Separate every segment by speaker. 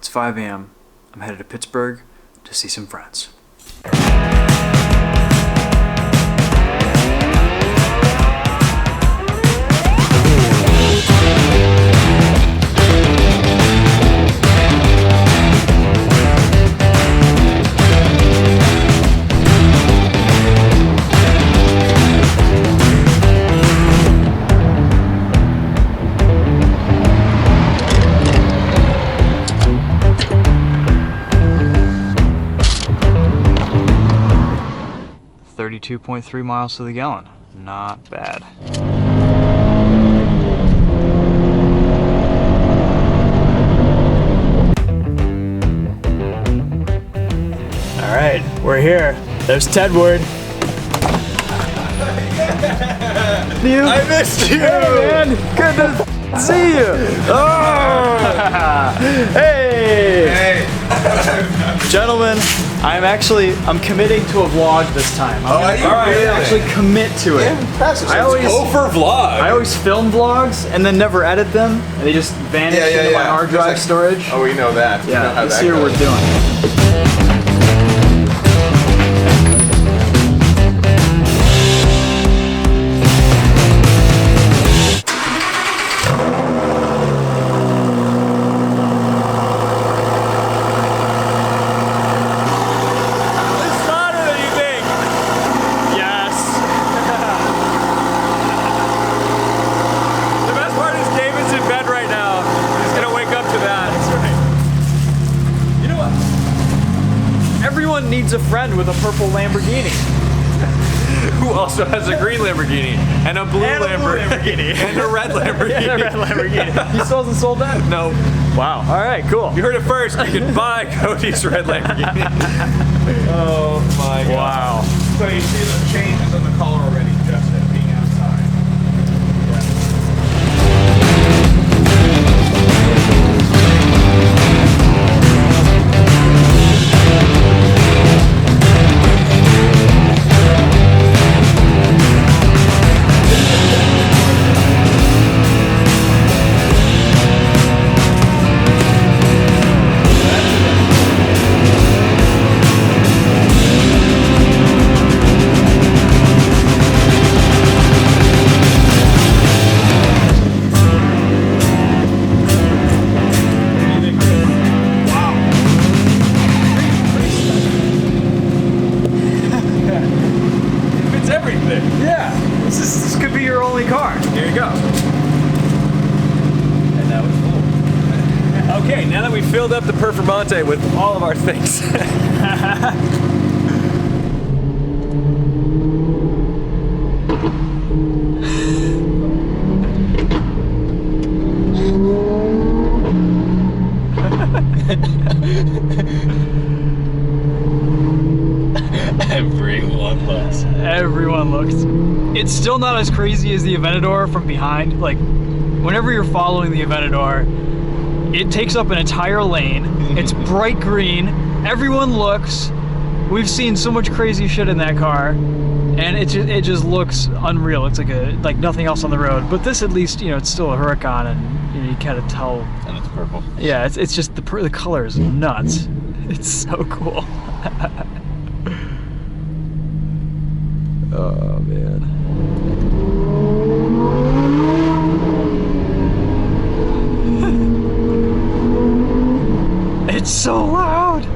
Speaker 1: It's 5 a.m. I'm headed to Pittsburgh to see some friends. .3 miles to the gallon. Not bad. All right, we're here. There's Tedward. I missed you. Hey, man. Good to see you. Oh. Hey. Hey. Gentlemen, I'm committing to a vlog this time. I'm gonna actually commit to it. I always film vlogs and then never edit them, and they just vanish into my hard drive storage.
Speaker 2: Oh, we know that.
Speaker 1: Yeah, let's see what we're doing. Everyone needs a friend with a purple Lamborghini.
Speaker 3: Who also has a green Lamborghini and a blue Lamborghini and a red Lamborghini.
Speaker 1: And a red Lamborghini. He still hasn't sold that?
Speaker 3: No.
Speaker 1: Wow. All right, cool.
Speaker 3: You heard it first. You can buy Cody's red Lamborghini. Oh my God.
Speaker 1: Wow.
Speaker 2: So you see the changes on the color already, Justin, being outside.
Speaker 1: This could be your only car.
Speaker 3: Here you go.
Speaker 1: And that was cool.
Speaker 3: Okay, now that we filled up the Performante with all of our things.
Speaker 1: Everyone looks. It's still not as crazy as the Aventador from behind. Like, whenever you're following the Aventador, it takes up an entire lane. It's bright green. Everyone looks. We've seen so much crazy shit in that car, and it just looks unreal. It's like nothing else on the road. But this, at least, you know, it's still a Huracan, and you kind of tell.
Speaker 3: And it's purple.
Speaker 1: Yeah, it's just the color is nuts. It's so cool. Oh man. It's so loud.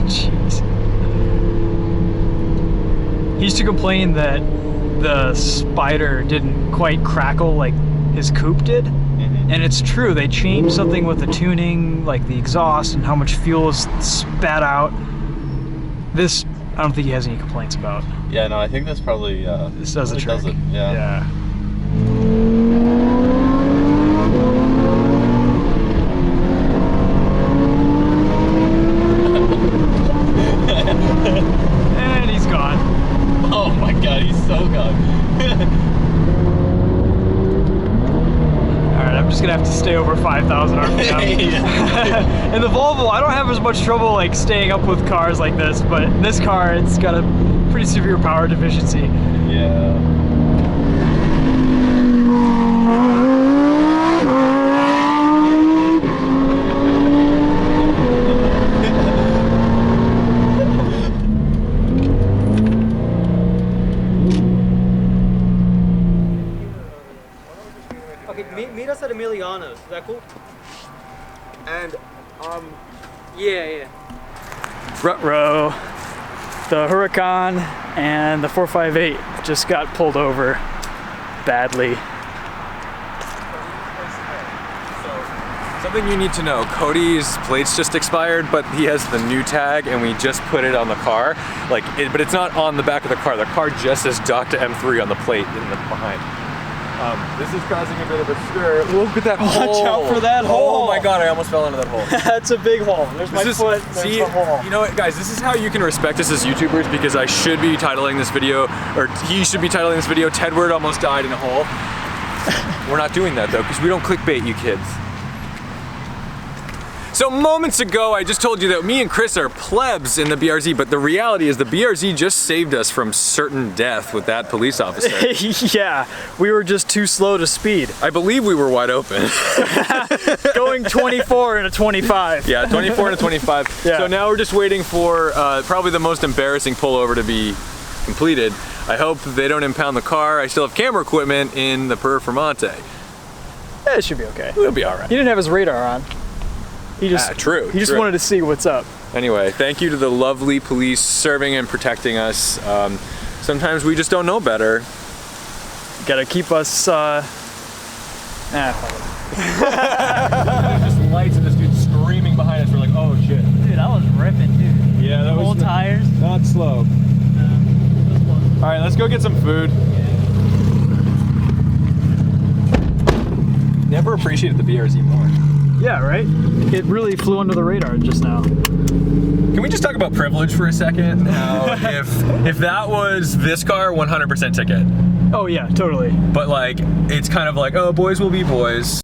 Speaker 1: Jeez. He used to complain that the Spider didn't quite crackle like his coupe did. And it's true, they changed something with the tuning, like the exhaust and how much fuel is spat out. This, I don't think he has any complaints about.
Speaker 4: Yeah, no, I think that's probably,
Speaker 1: this does the trick.
Speaker 4: Does it, yeah.
Speaker 1: And he's gone.
Speaker 4: Oh my God, he's so gone.
Speaker 1: Alright, I'm just gonna have to stay over 5,000 RPM. In the Volvo, I don't have as much trouble like staying up with cars like this, but in this car, it's got a pretty severe power deficiency.
Speaker 4: Yeah.
Speaker 5: Okay, meet us at Emiliano's. Is that cool?
Speaker 2: And,
Speaker 5: Yeah.
Speaker 1: Ruh-roh. The Huracan and the 458 just got pulled over badly.
Speaker 3: Something you need to know, Cody's plates just expired, but he has the new tag and we just put it on the car. But it's not on the back of the car. The car just says Dr. M3 on the plate in the behind. This is causing a bit of a stir. Look at that hole.
Speaker 1: Watch out for that hole.
Speaker 3: Oh my God, I almost fell into that hole.
Speaker 1: That's a big hole. There's my foot, there's the hole.
Speaker 3: You know what, guys, this is how you can respect us as YouTubers, because I should be titling this video, or he should be titling this video, Tedward almost died in a hole. We're not doing that though, because we don't clickbait you kids. So moments ago, I just told you that me and Chris are plebs in the BRZ, but the reality is the BRZ just saved us from certain death with that police officer.
Speaker 1: Yeah, we were just too slow to speed.
Speaker 3: I believe we were wide open.
Speaker 1: Going 24 and a 25.
Speaker 3: Yeah, 24 and a 25.
Speaker 1: Yeah.
Speaker 3: So now we're just waiting for probably the most embarrassing pullover to be completed. I hope they don't impound the car. I still have camera equipment in the Performante.
Speaker 1: Yeah, it should be okay.
Speaker 3: It'll be all right.
Speaker 1: He didn't have his radar on. He just,
Speaker 3: true.
Speaker 1: He just wanted to see what's up.
Speaker 3: Anyway, thank you to the lovely police serving and protecting us. Sometimes we just don't know better.
Speaker 1: Gotta keep us,
Speaker 3: There's just lights and this dude screaming behind us. We're like, oh shit.
Speaker 5: Dude, I was ripping, dude.
Speaker 3: Yeah, that was
Speaker 5: Old tires.
Speaker 3: not slow. All right, let's go get some food. Never appreciated the BRZ more.
Speaker 1: yeah, right? It really flew under the radar just now.
Speaker 3: Can we just talk about privilege for a second? Now, if that was this car, 100% ticket.
Speaker 1: Oh yeah, totally.
Speaker 3: But like, it's kind of like, oh, boys will be boys.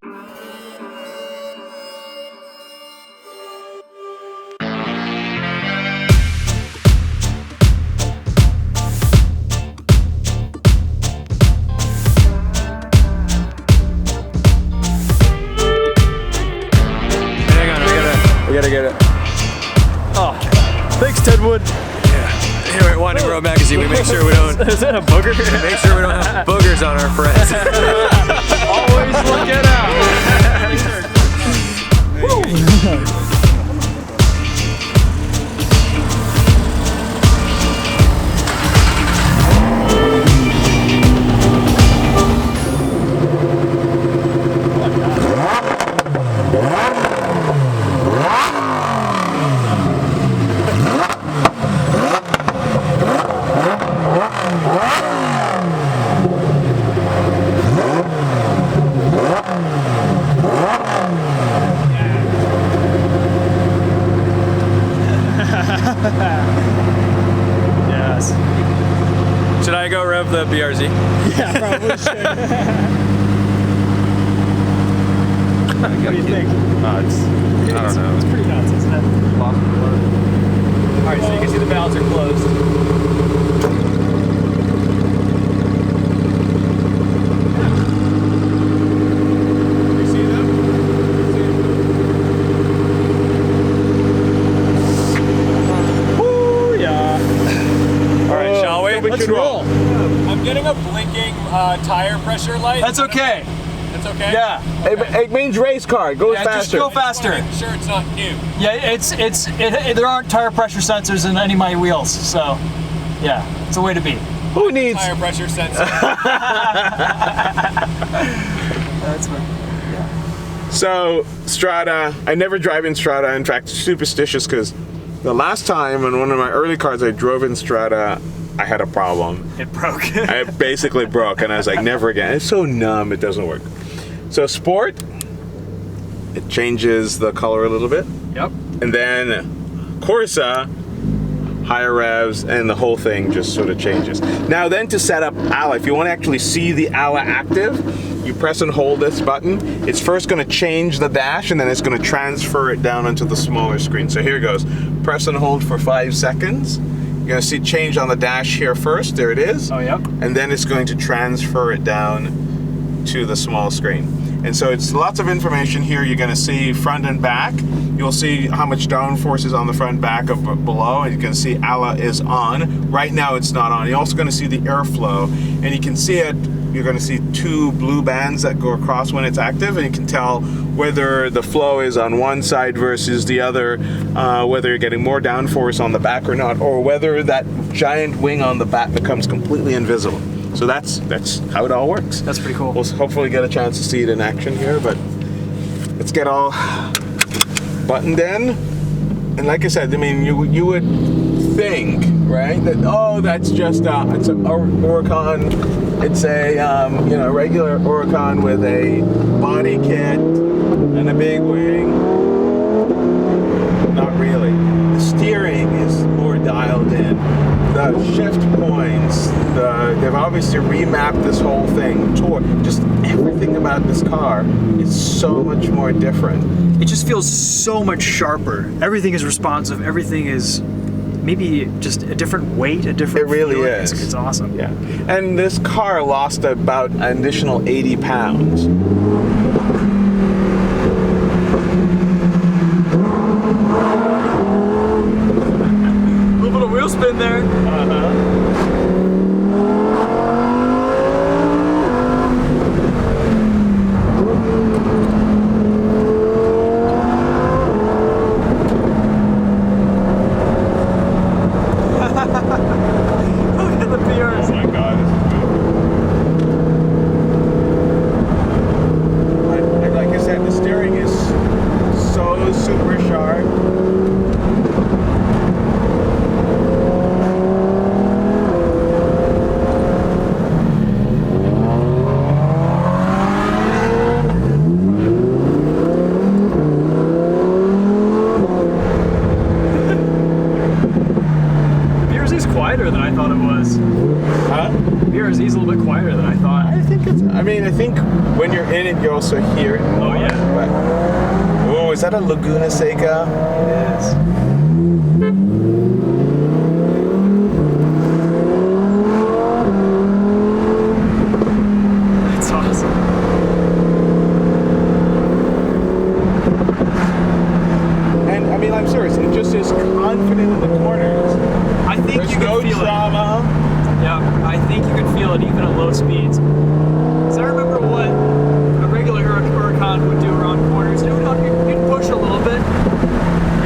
Speaker 3: We gotta get it.
Speaker 1: Oh, thanks, Tedward.
Speaker 3: Yeah. Here at Winding Road Magazine, we make sure we don't.
Speaker 1: Is that a booger?
Speaker 3: Make sure we don't have boogers on our friends.
Speaker 1: Always looking out. Yes.
Speaker 3: Should I go rev the BRZ?
Speaker 1: Yeah, probably should. What do you think?
Speaker 3: I don't know.
Speaker 1: It's pretty nuts, isn't it? Alright, so you can see the valves are closed.
Speaker 2: You see them?
Speaker 1: Woo, yeah.
Speaker 3: Alright, shall we?
Speaker 1: Let's roll.
Speaker 3: I'm getting a blinking tire pressure light.
Speaker 1: That's okay.
Speaker 3: That's okay?
Speaker 1: Yeah.
Speaker 2: It means race car. It goes
Speaker 1: Yeah, just go faster.
Speaker 3: Make sure it's not new.
Speaker 1: Yeah, there aren't tire pressure sensors in any of my wheels, so yeah, it's a way to be.
Speaker 2: Who needs?
Speaker 3: Tire pressure sensor.
Speaker 1: That's what.
Speaker 2: So, Strada, I never drive in Strada. In fact, superstitious because the last time in one of my early cars I drove in Strada, I had a problem.
Speaker 1: It broke.
Speaker 2: I basically broke and I was like, never again. It's so numb, it doesn't work. So Sport, it changes the color a little bit.
Speaker 1: Yep.
Speaker 2: And then Corsa, higher revs, and the whole thing just sort of changes. Now then to set up ALA, if you want to actually see the ALA active, you press and hold this button. It's first going to change the dash and then it's going to transfer it down onto the smaller screen. So here it goes. Press and hold for 5 seconds. You're going to see change on the dash here first. There it is.
Speaker 1: Oh, yep.
Speaker 2: And then it's going to transfer it down to the small screen. And so it's lots of information here. You're going to see front and back. You'll see how much downforce is on the front back of below, and you can see ALA is on. Right now it's not on. You're also going to see the airflow, and you can see it you're going to see two blue bands that go across when it's active, and you can tell whether the flow is on one side versus the other, whether you're getting more downforce on the back or not, or whether that giant wing on the back becomes completely invisible. So that's how it all works.
Speaker 1: That's pretty cool.
Speaker 2: We'll hopefully get a chance to see it in action here, but let's get all buttoned in. And like I said, I mean, you would think, right, that that's just it's a Huracan, it's a regular Huracan with a body kit and a big wing. Not really. The steering is more dialed in. The shift points, they've obviously remapped this whole thing. Just everything about this car is so much more different.
Speaker 1: It just feels so much sharper. Everything is responsive. Everything is maybe just a different weight, a different.
Speaker 2: It really
Speaker 1: feeling.
Speaker 2: is.
Speaker 1: It's awesome.
Speaker 2: Yeah. And this car lost about an additional 80 pounds.
Speaker 1: A little bit of wheel spin there. Look at the PRs.
Speaker 2: Oh my god, this is good. Like I said, the steering is so super sharp.
Speaker 1: Quieter than I thought it was.
Speaker 2: Huh?
Speaker 1: BRZ's a little bit quieter than I thought.
Speaker 2: I think when you're in it, you also hear it more.
Speaker 1: Oh, yeah.
Speaker 2: But, oh, is that a Laguna Seca?
Speaker 1: It is. That's awesome.
Speaker 2: And I mean, I'm serious. It just is confident in the corners.
Speaker 1: I think
Speaker 2: There's
Speaker 1: you can
Speaker 2: no
Speaker 1: feel
Speaker 2: drama.
Speaker 1: it. Yeah, I think you can feel it even at low speeds. Because I remember what a regular Huracan would do around corners. You'd push a little bit.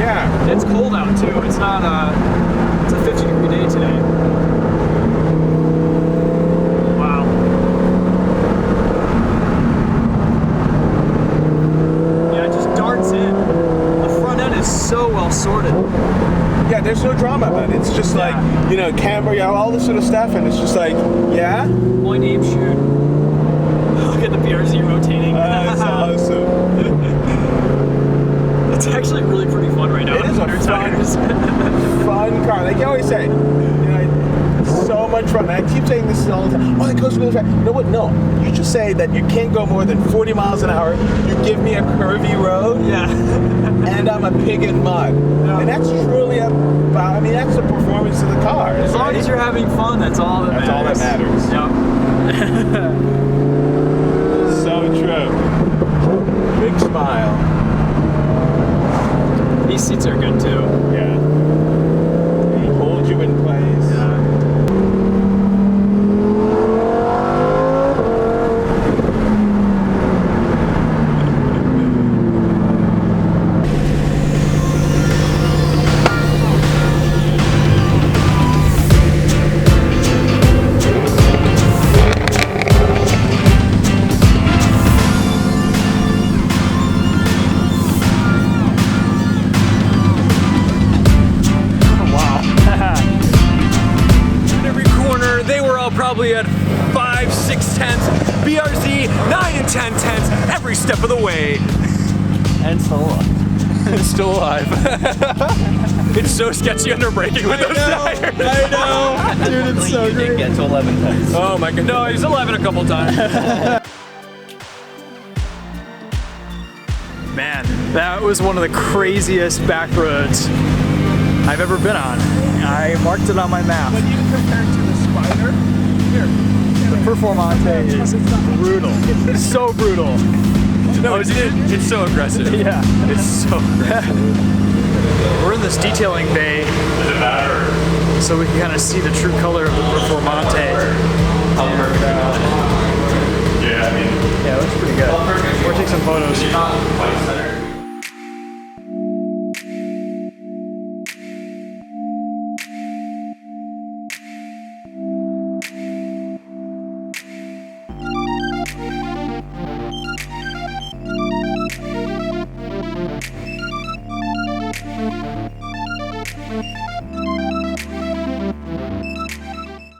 Speaker 2: Yeah.
Speaker 1: It's cold out too. It's not it's a 50-degree day today. Wow. Yeah, it just darts in. The front end is so well sorted.
Speaker 2: Yeah, there's no drama about it. It's just like, camera, all this sort of stuff, and it's just like, yeah?
Speaker 1: Point, aim, shoot. Look at the BRZ rotating.
Speaker 2: That's awesome.
Speaker 1: It's actually really pretty fun right now.
Speaker 2: It is a
Speaker 1: Under tires.
Speaker 2: fun car. Like you always say, so much fun. And I keep saying this all the time. Oh, it goes really fast. No, what? No. You just say that you can't go more than 40 miles an hour. You give me a curvy road.
Speaker 1: Yeah.
Speaker 2: And I'm a pig in mud.
Speaker 1: Yeah.
Speaker 2: And that's truly that's the performance of the car.
Speaker 1: As long as you're having fun, that's all that matters.
Speaker 2: That's all that matters.
Speaker 1: Yep.
Speaker 2: So true. Big smile.
Speaker 1: These seats are good too.
Speaker 2: Yeah. He holds you in place.
Speaker 1: Yeah.
Speaker 3: Probably at 5, 6 tenths, BRZ 9 and 10 tenths every step of the way.
Speaker 4: And still alive.
Speaker 3: And still alive. It's so sketchy under braking with those tires.
Speaker 2: I know. Dude, it's so
Speaker 4: You didn't
Speaker 2: great.
Speaker 4: get to 11 tenths.
Speaker 3: Oh my god. No, he's 11 a couple times.
Speaker 1: Man, that was one of the craziest back roads I've ever been on. I marked it on my map.
Speaker 2: When you compare it to the Spider,
Speaker 1: The Performante is brutal. So brutal.
Speaker 3: No, it's so aggressive.
Speaker 1: Yeah.
Speaker 3: It's so aggressive.
Speaker 1: We're in this detailing bay, so we can kind of see the true color of the Performante. And, take some photos.
Speaker 2: Not quite center.